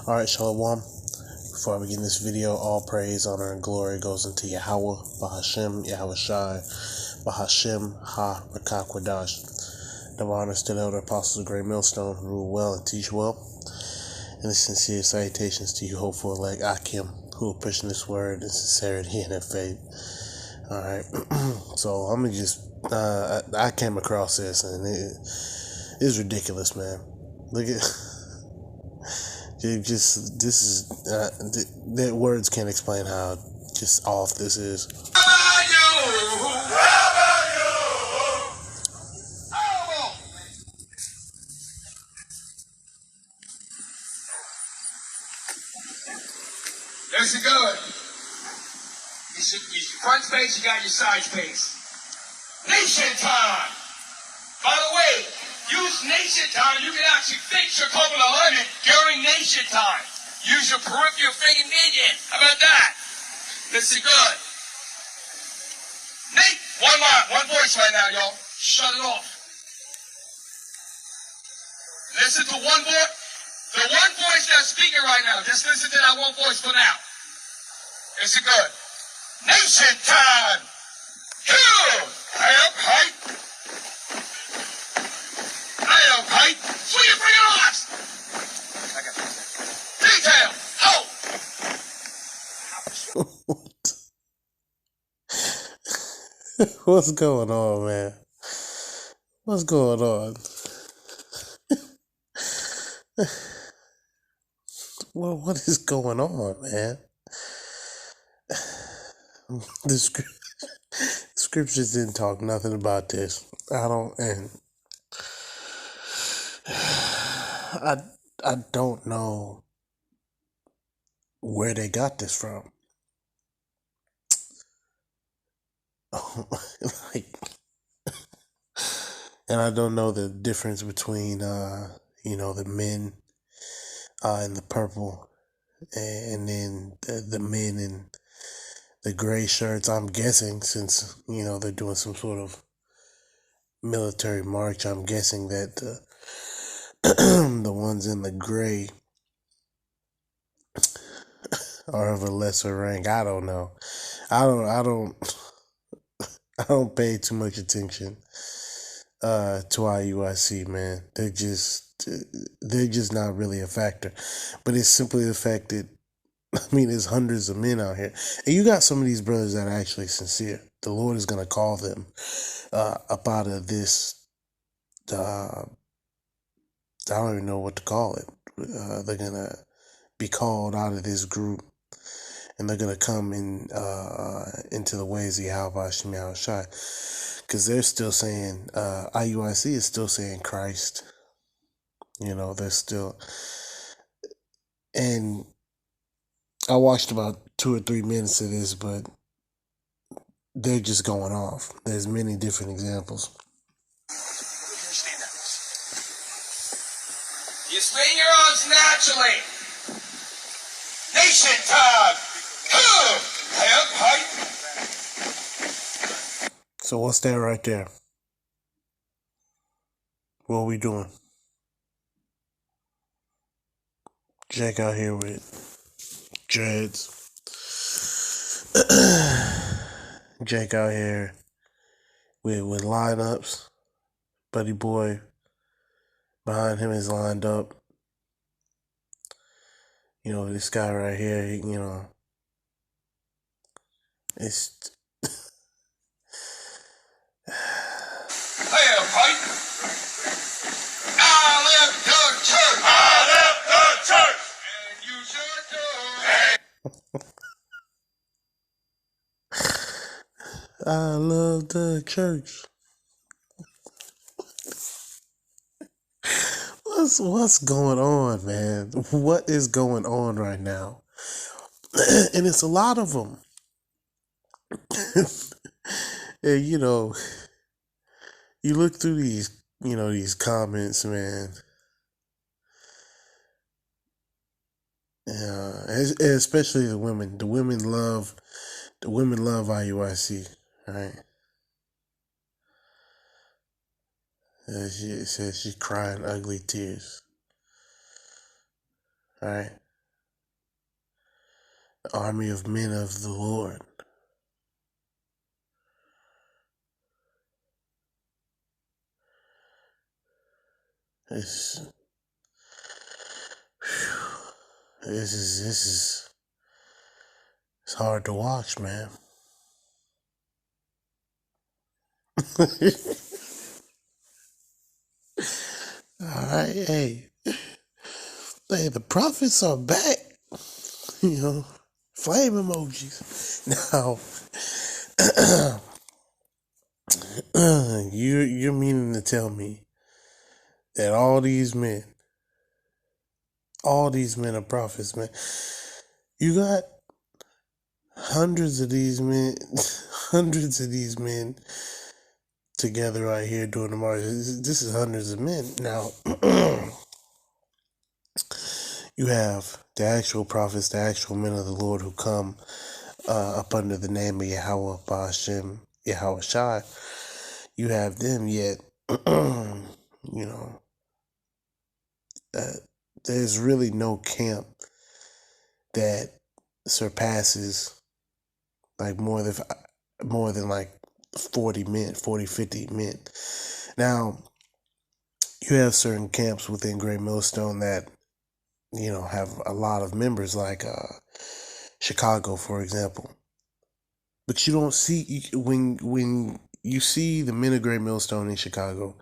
Alright, Shalom. Before I begin this video, all praise, honor, and glory goes into Yahweh, Bahashem, Yahweh Shai, Bahashem, Ha, Rakakwadash. Double honors to the elder apostles of Great Millstone who rule well and teach well. And the sincere salutations to you, hopeful elect Akim, who are pushing this word in sincerity and in faith. Alright, so I'm gonna just, I came across this and it is ridiculous, man. Look at, that words can't explain how just off this is. Listen good. Your front space, you got your side space. Nation time. By the way, use nation time. You can actually fix your couple of hundred during nation time. Use your peripheral friggin' vision. How about that? Listen good. Nate, one voice right now, y'all. Shut it off. Listen to one voice. The one voice that's speaking right now. Just listen to that one voice for now. Listen good. Nation time. Two. I am hype. I am hype. Swing your friggin' arms. I got What? detail. Oh. What's going on, man? What's going on? Well, what is going on, man? The scriptures didn't talk nothing about this. I don't know where they got this from. And I don't know the difference between the men in the purple and then the men in the gray shirts. I'm guessing since they're doing some sort of military march, I'm guessing that the ones in the gray are of a lesser rank. I don't know. I don't pay too much attention to IUIC, man. They're just not really a factor. But it's simply the fact that there's hundreds of men out here, and you got some of these brothers that are actually sincere. The Lord is gonna call them up out of this. I don't even know what to call it. They're gonna be called out of this group, and they're gonna come in into the ways of Yahweh Shai, because they're still saying IUIC is still saying Christ. They're still, and I watched about 2 or 3 minutes of this, but they're just going off. There's many different examples. You swing your arms naturally. Nation time. So what's that right there? What are we doing? Jack out here with dreads. Jake out here with lineups. Buddy Boy behind him is lined up. This guy right here, it's I left the church. And you should do. I love the church. What's going on, man? What is going on right now? And it's a lot of them. And you look through these comments, man. Especially the women. The women love IUIC, right? She says she's crying ugly tears. All right. The army of men of the Lord. This is it's hard to watch, man. All right, hey, the prophets are back. You know, flame emojis. Now, you're meaning to tell me that all these men are prophets, man. You got hundreds of these men together right here doing the march. This is hundreds of men. Now, you have the actual prophets, the actual men of the Lord who come up under the name of Yahweh, Ba'ashem, Yahweh Shai. You have them, yet, you know, there's really no camp that surpasses like more than like 40 men, 40, 50 men. Now, you have certain camps within Great Millstone that, you know, have a lot of members, like Chicago, for example. But you don't see, when you see the men of Great Millstone in Chicago,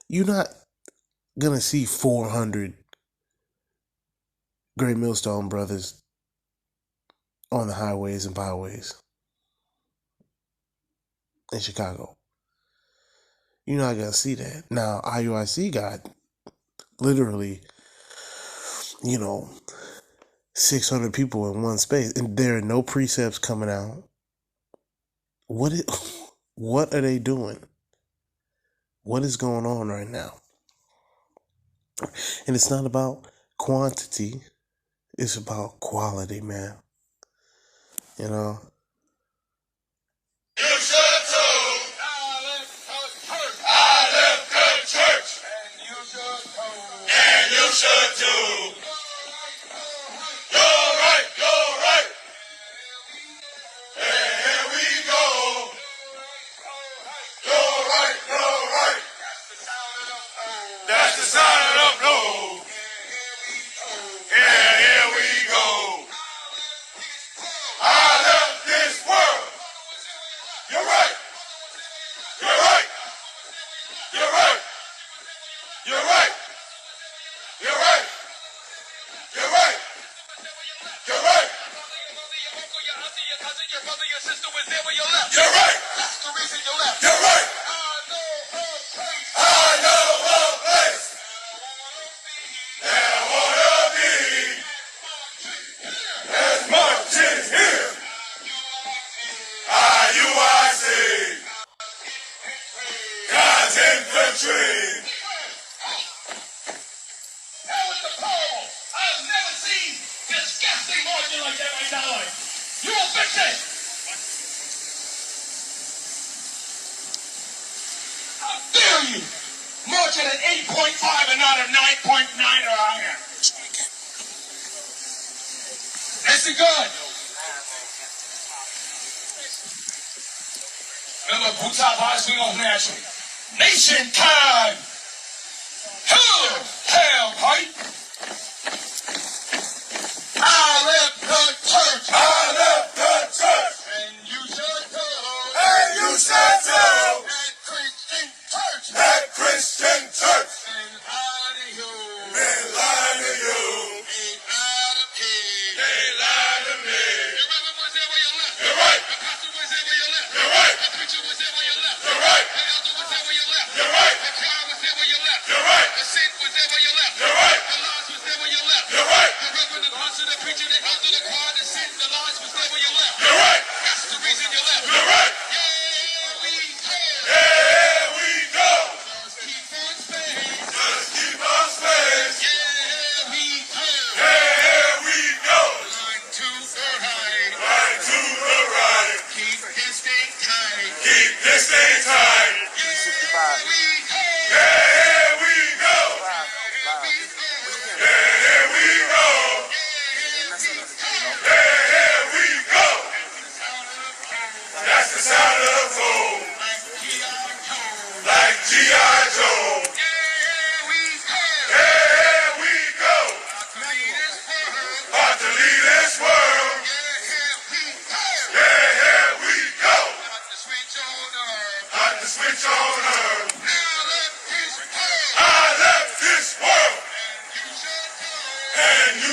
you're not gonna see 400 Great Millstone brothers on the highways and byways in Chicago. You're not gonna see that. Now, IUIC got literally, you know, 600 people in one space, and there are no precepts coming out. What are they doing? What is going on right now? And it's not about quantity, it's about quality, man. You know? You should too. I left the church. And you should too. You're right. And here we go. You're right. That's the sound of the blow. And here we go. I left this world. You're right. You're right. That's the reason you left. You're right. I know a place that I wanna be. There's marching here. IUIC. God's infantry. That was the power. I've never seen disgusting marching like that in my life. You will fix it. How dare you? Marching at 8.5 and not at 9.9 or higher. Listen good. Remember, boots out, eyes swing off naturally. Nation time. Hell, right? I left the church. And you should too. That Christian church. Been lying to you. They lied to me. Your reverend was there where you left. You're right. The pastor was there where you left. You're right. The preacher was there where you left. You're right. The elder was there where you left. You're right. The choir was there where you left. You're right. The saint was there where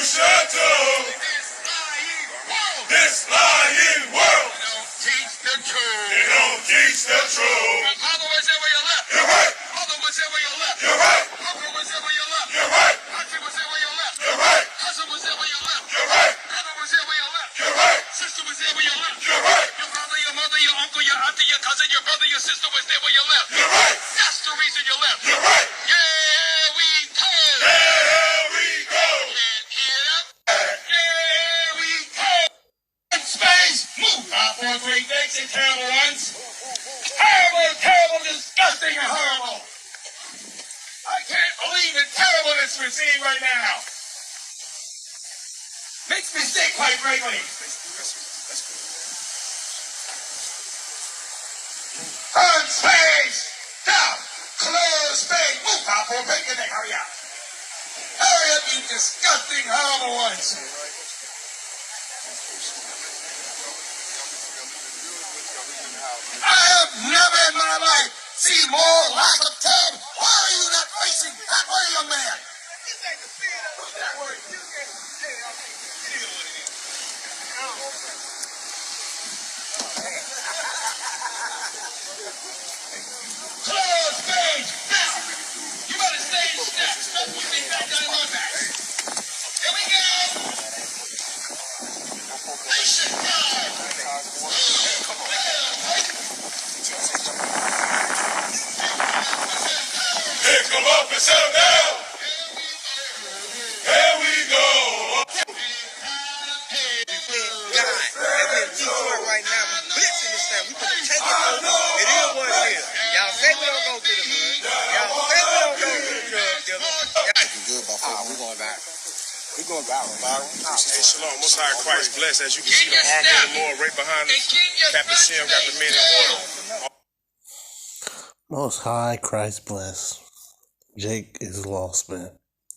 shut up. This lying world. Teach the truth. They don't teach the truth. Other was ever your left. You're right. Other was ever your left. You're right. Uncle was ever your left. You're right. Country was ever your left. You're right. Cousin was ever your left. You're right. Brother was ever your left. You're right. Sister was ever your left. You're right. Your father, your mother, your uncle, your auntie, your cousin, your brother, your sister was there where you left. You're right. That's the reason you left. You're right. Yeah, we go. There we go. Can't hear them. There we go. Space, move out for great things and terrible ones. Terrible, terrible, disgusting, and horrible. I can't believe the terribleness we're seeing right now. Makes me sick, quite frankly. Turn space, down, close space, move out for a break and then hurry up. Hurry up, you disgusting, horrible ones. I have never in my life seen more lack of talent. Why are you not facing that way, young man? Close page now. You better stay in step. Don't put me back on my back. Here we go. Nation time. Pick them up and set them down. Here we go. Detroit right now, we blitzing this thing. We gonna take it over. It is what it is. Y'all say we don't go to the hood. Y'all say we don't go to the drug dealers. Good about we going back. We going back. Hey, Shalom. Most High Christ bless. As you can see, the army of the Lord right behind us. Captain Sam got the men in order. Most High Christ bless. Jake is lost, man.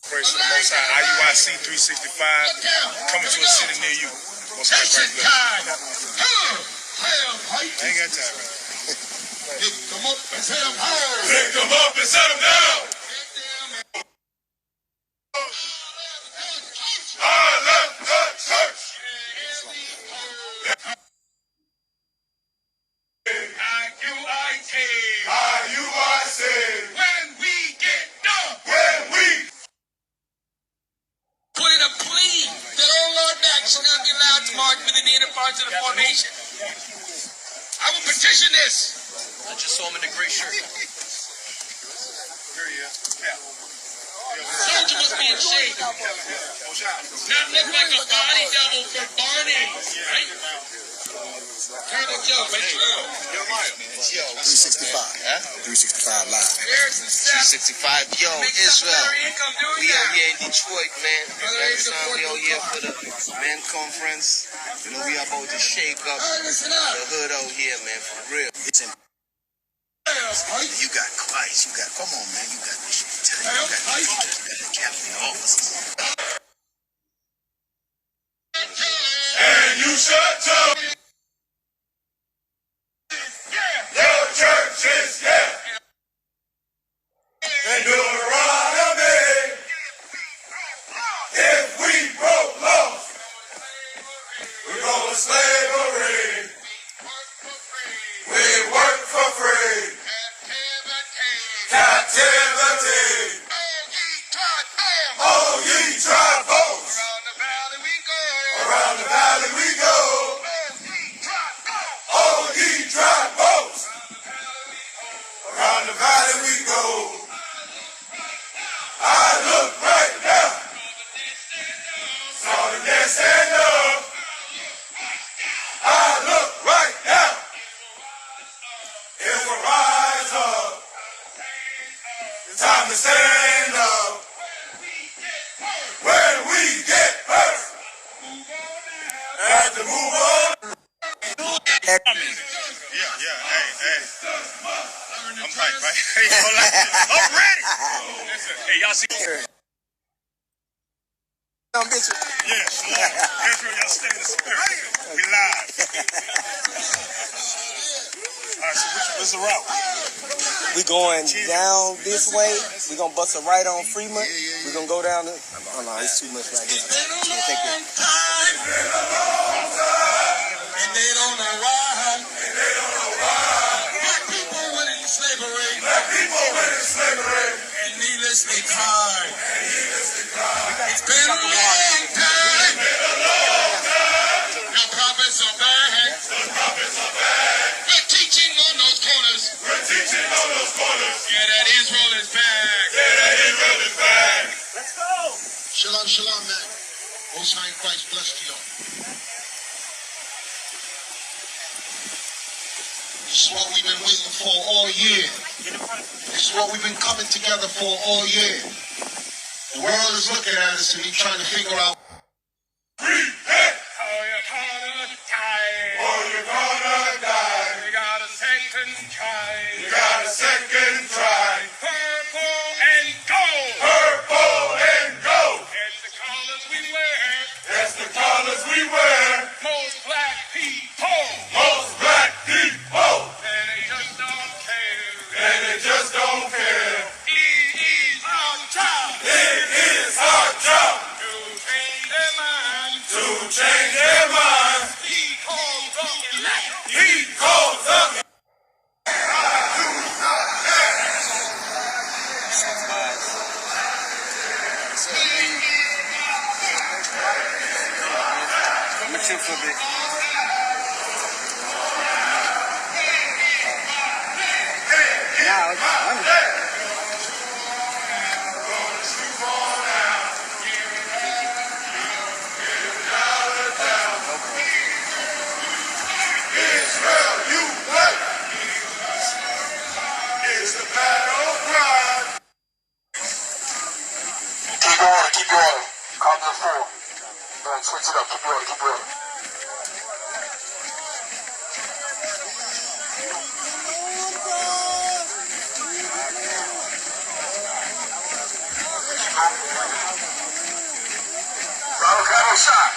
Praise to the Most High. IUIC 365 coming to a city near you. Most High Christ bless. I ain't got time, man. Pick them up and set them down. Pick them up and set them down. I left the church. IUIC. IUIC. When we get done. When we put in a plea that all Lord Mac should not be allowed to march within the inner parts of the formation. I will petition this. I just saw him in the gray shirt. Soldier must be in shape. Not look like a body double for Barney, right? Terrible joke, but true. 365. Huh? 365 live. Here's the stuff. 365. Yo, Make Israel. supplementary income doing We out that. here in Detroit, man. Brother, Every it's time we important out here for the men conference. You know, we about to shake up All right, listen up. the hood out here, man, for real. You got Christ. You got, come on, man. You got this. You got the teachers. You got the captain officers. And you shut up. Your church is and Deuteronomy. If we broke laws, we're going to slavery. We work for free. Captivity. Oh, ye dry bones. Around the valley we go. Oh, ye dry bones. Around the valley we go. I look right now. Saw the dead stand up. I look right now. It will rise up. It's time to stand up. When we get hurt, have to move on. Yeah. Hey. I'm hyped, right? I'm ready. Listen, hey, y'all see? Bitch. Yeah, shalom. Israel, y'all stay in the spirit. We live. All right, so what's the route? We going down this way. We gonna bust a right on Fremont. We gonna go down. Oh no, it's too much right here. Can't take it. And they don't know why. Black people went in slavery. And needlessly cried. It's been a long time. Now prophets are back. We're teaching on those corners. Yeah, that Israel is back. Let's go. Shalom, shalom, man. Most High in Christ bless to y'all. This is what we've been waiting for all year. This is what we've been coming together for all year. The world is looking at us and we're trying to figure out. How you gonna die? Oh, you're gonna die. We got a second try. Purple and gold. And the colors we wear. Most black people. And they just don't care. It is our job. To change their minds. He calls up elect. I'm gonna chill for a bit. Keep going. Come to the floor. Man, switch it up. Keep going. Bravo shot.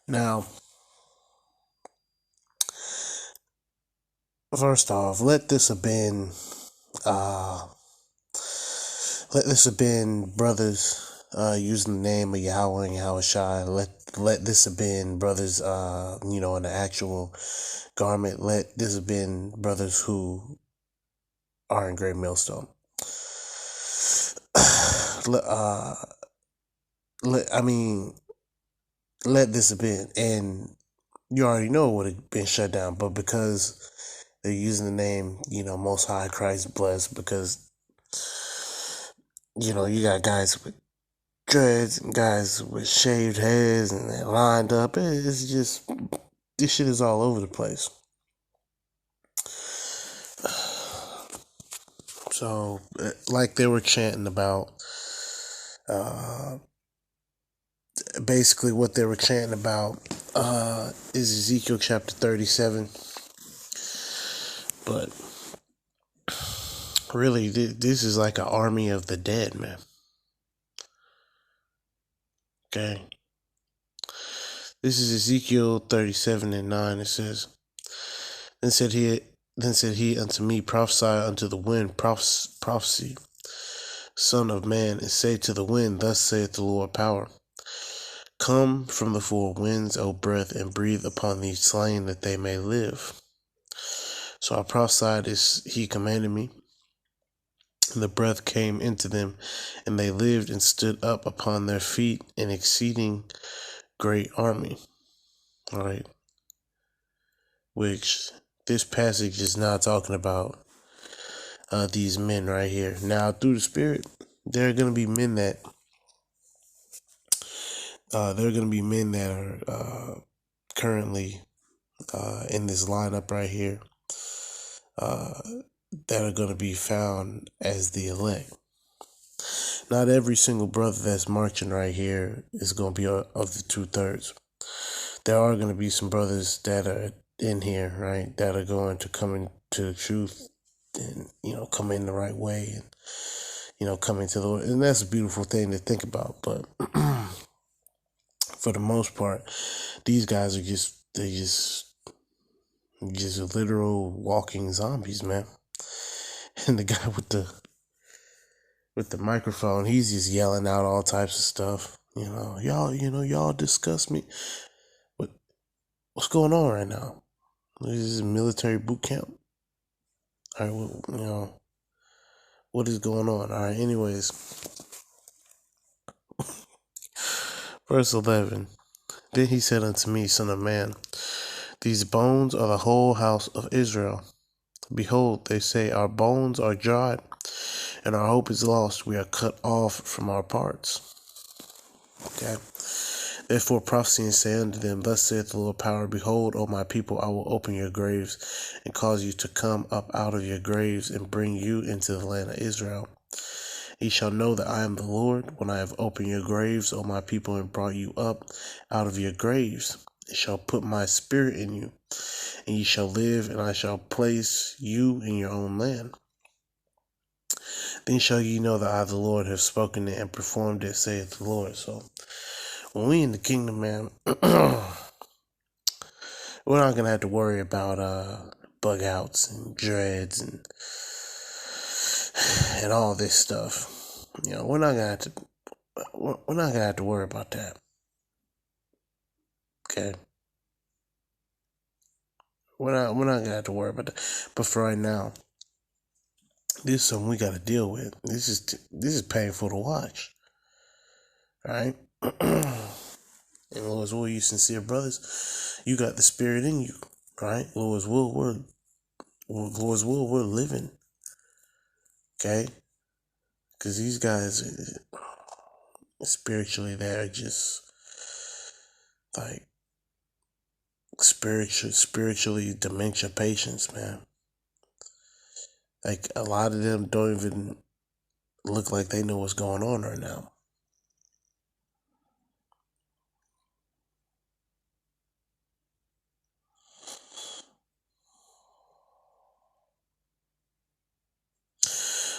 Now, first off, let this have been brothers using the name of Yahweh and Yahweh Shai. Let this have been brothers in the actual garment. Let this have been brothers who are in Great Millstone. Let this have been, and you already know it would have been shut down, but because they're using the name, Most High Christ blessed, because you got guys with dreads and guys with shaved heads and they're lined up. It's just, this shit is all over the place. So, like they were chanting about, basically what they were chanting about is Ezekiel chapter 37. But really, this is like an army of the dead, man. Okay. This is Ezekiel 37:9. It says, Then said he unto me, Prophesy unto the wind, prophecy, Son of man, and say to the wind, Thus saith the Lord power. Come from the four winds, O breath, and breathe upon these slain, that they may live. So I prophesied as he commanded me, and the breath came into them, and they lived and stood up upon their feet, an exceeding great army. All right. Which this passage is not talking about these men right here. Now, through the Spirit, there are going to be men that are currently in this lineup right here that are going to be found as the elect. Not every single brother that's marching right here is going to be of the 2/3. There are going to be some brothers that are in here, right, that are going to come into the truth come in the right way and come into the Lord. And that's a beautiful thing to think about. But for the most part, these guys are just literal walking zombies, man. And the guy with the microphone, he's just yelling out all types of stuff. Y'all disgust me. What's going on right now? This is a military boot camp. All right, well, what is going on? All right, anyways. Verse 11. Then he said unto me, Son of man, these bones are the whole house of Israel. Behold, they say, our bones are dried, and our hope is lost. We are cut off from our parts. Okay. Therefore prophesy and say unto them, Thus saith the Lord Power, Behold, O my people, I will open your graves, and cause you to come up out of your graves, and bring you into the land of Israel. Ye shall know that I am the Lord, when I have opened your graves, O my people, and brought you up out of your graves. I shall put my spirit in you, and ye shall live, and I shall place you in your own land. Then shall ye know that I, the Lord, have spoken it and performed it, saith the Lord. So, when we in the kingdom, man, we're not going to have to worry about bug outs and dreads and all this stuff. We're not going to have to worry about that. Okay? We're not going to have to worry about that. But for right now, this is something we got to deal with. This is painful to watch. All right? And Lord's will, you sincere brothers, you got the spirit in you, right? Lord's will, we're living, okay? Because these guys, spiritually, they're just like spiritually dementia patients, man. Like a lot of them don't even look like they know what's going on right now.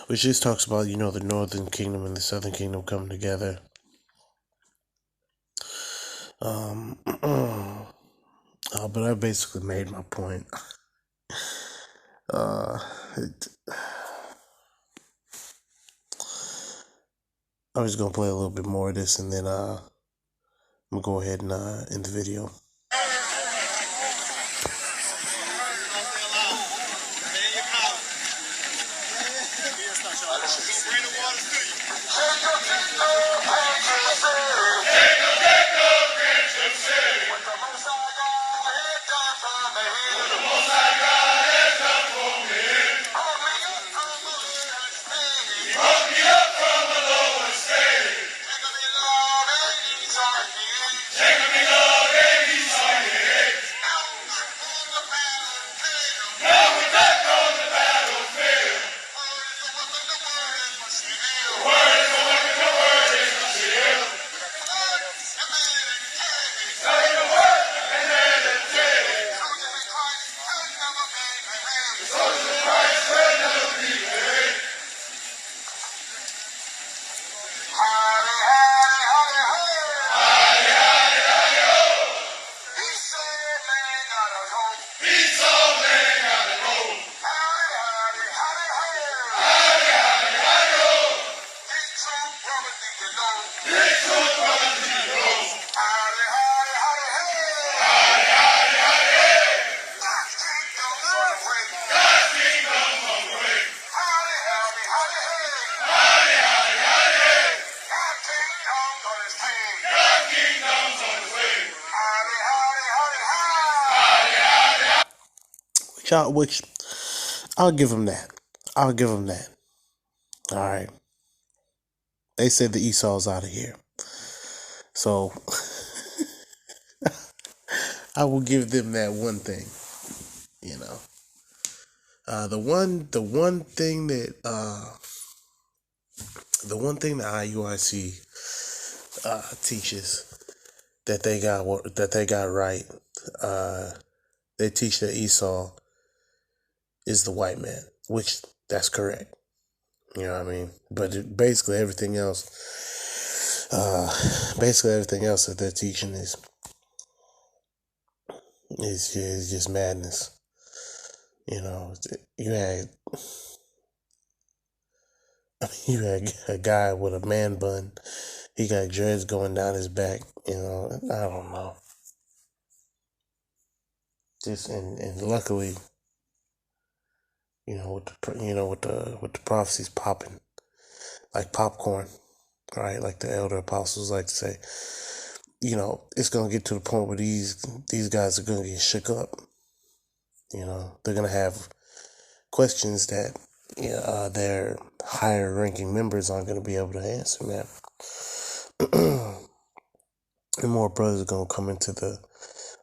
Which just talks about, the northern kingdom and the southern kingdom coming together. But I basically made my point. I was gonna play a little bit more of this, and then I'm gonna go ahead and end the video. Which I'll give them that. All right. They said the Esau's out of here. So I will give them that one thing. The one thing that IUIC teaches that they got right. They teach that Esau is the white man. which that's correct. You know what I mean? But basically everything else that they're teaching is just madness. You know, you had a guy with a man bun. He got dreads going down his back. You know, I don't know. Just and luckily, with the prophecies popping like popcorn, right? Like the elder apostles like to say. It's gonna get to the point where these guys are gonna get shook up. They're gonna have questions that their higher ranking members aren't gonna be able to answer, man. And more brothers are gonna come into the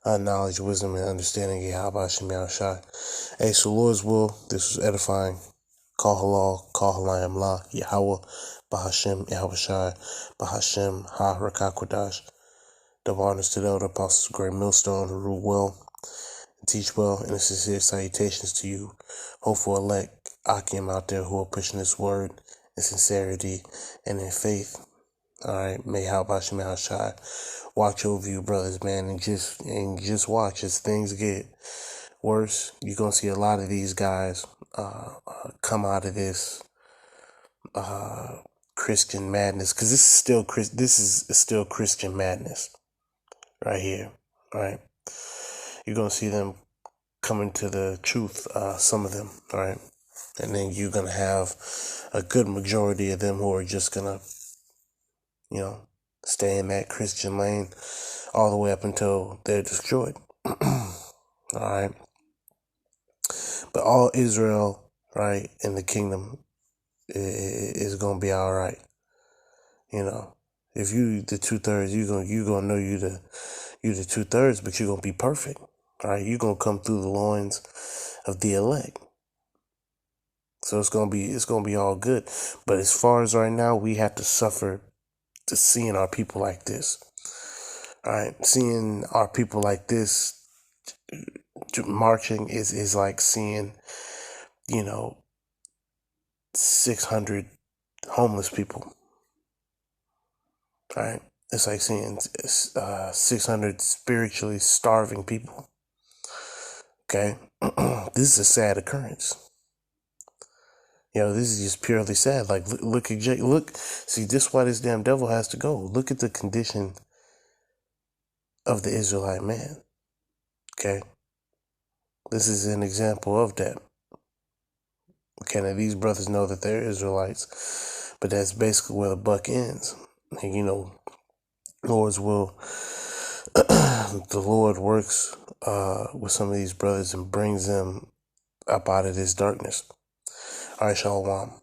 knowledge, wisdom, and understanding of Yahweh Shem Yahushai. Hey, so Lord's will, this was edifying. Call halal, call halayim la, Yahweh, Bahashem, Yahushai, Bahashem, Ha Rakakwadash. Double honors to the elder apostles, great millstone, who rule well and teach well, and sincere salutations to you, hopeful elect Akim out there who are pushing this word in sincerity and in faith. Alright, may Halbashim Shai watch over you, brothers, man, and just watch as things get worse. You're gonna see a lot of these guys come out of this Christian madness, because this is still Christian madness right here. Right, you're gonna see them coming to the truth, some of them, right, and then you're gonna have a good majority of them who are just gonna stay in that Christian lane all the way up until they're destroyed. Alright, but all Israel, right, in the kingdom is gonna be alright. If you the 2/3, you gonna know you the 2/3, but you're gonna be perfect. Alright, you're gonna come through the loins of the elect. So it's gonna be all good. But as far as right now, we have to suffer to seeing our people like this. Alright, seeing our people like this marching is like seeing 600 homeless people. Alright, it's like seeing 600 spiritually starving people. Okay, this is a sad occurrence. This is just purely sad. Like, look at Jake. See, this is why this damn devil has to go. Look at the condition of the Israelite man. Okay, this is an example of that. Okay, now these brothers know that they're Israelites, but that's basically where the buck ends. And Lord's will, the Lord works with some of these brothers and brings them up out of this darkness. All right, Shalom.